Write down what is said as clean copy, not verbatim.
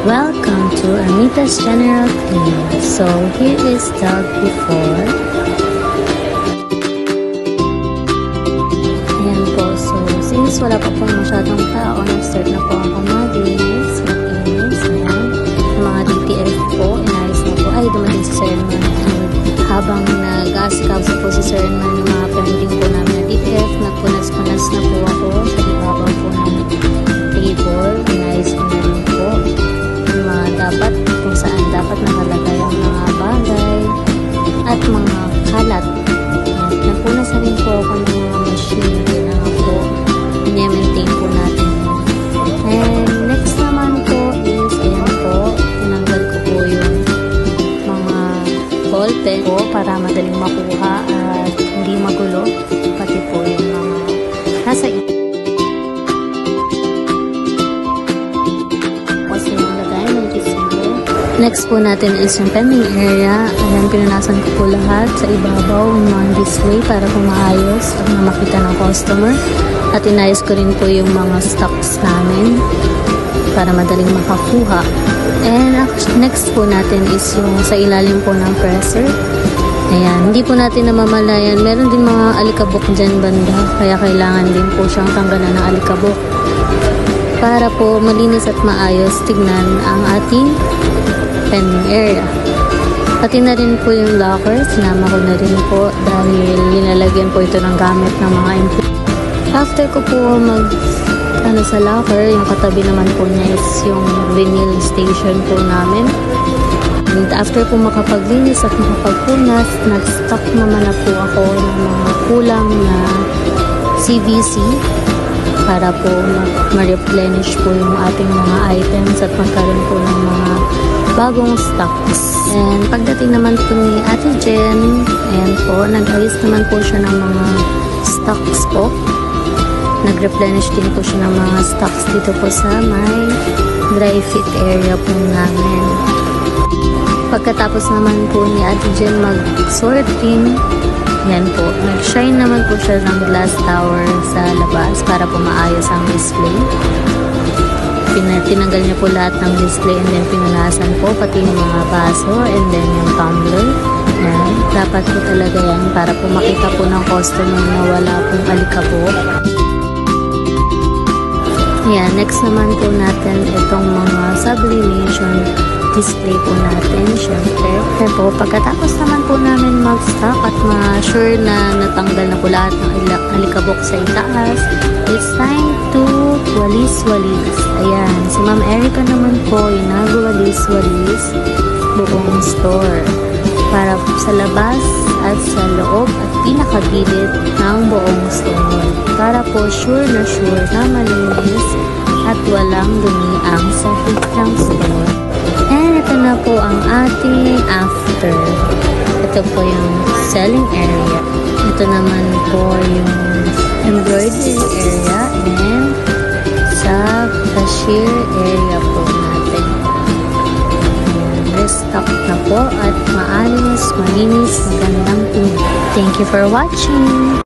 Welcome to Ermitas General Cleaning. So here is the before. Ayan po. So since wala pa po masyadong tao, nag-start na po ako mag-linis. Ayan. Yung mga DTF po, inayos na po. Ay, dumating si Sir Herman. Habang nag-aasikaso po si Sir Herman ng mga pending po namin na DTF, nagpunas-punas na po ako sa ibabaw po ng table. Inayos ko na rin po yung mga dapat, kung saan dapat nakalagay ang mga bagay at mga kalat. Nagpunas na rin po ako ng mga machine na po. I-maintain po natin. And next naman po is, ayan po, tinanggal ko po yung mga ballpen po para madaling makuha at hindi magulo. Pati po yung mga nasa next po natin is yung pending area. Ayan, pinunasan ko po lahat sa ibabaw ng mga display para po maayos at na makita ng customer. At inayos ko rin po yung mga stocks namin para madaling makakuha. And next po natin is yung sa ilalim po ng presser. Ayan, hindi po natin namamalayan. Meron din mga alikabok dyan banda, kaya kailangan din po siyang tanggalan ng alikabok para po malinis at maayos tignan ang ating pending area. Pati na rin po yung locker, sinama ko na rin po dahil linalagyan po ito ng gamit ng mga employee. After ko po sa locker, yung katabi naman po niya is yung vinyl station po namin. And after po makapaglinis at makapagpunas, nag-stock naman na po ako ng mga kulang na CVC para po ma-replenish po yung ating mga items at magkaroon po ng mga bagong stocks. And pagdating naman po ni Ate Jen, ayan po, nag-ayos naman po siya ng mga stocks po. Nag-replenish din po siya ng mga stocks dito po sa may dry fit area po namin. Pagkatapos naman po ni Ate Jen mag-sorting, yan po, nag-shine naman po siya ng glass tower sa labas para po maayos ang display. Tinanggal niya po lahat ng display and then pinunasan po pati yung mga baso and then yung tumbler. Yan. Dapat po talaga yan para po makita po ng customer na wala pong alikabok. Yan. Next naman po natin itong mga sublimation display po natin. Siyempre. Yan po. Pagkatapos naman po namin mag-stock at ma-sure na natanggal na po lahat ng alikabok sa itaas, it's time to walis-walis. Ayan, si Ma'am Erica naman po yung nag-walis-walis buong store para sa labas at sa loob at pinakagilid ng buong store para po sure na malinis at walang dumi ang sahig ng store. And ito na po ang ating after. Ito po yung selling area. Ito naman po yung embroidery area and sa cashier area po natin. Restock na po at maayos, malinis, magandang tingnan. Thank you for watching!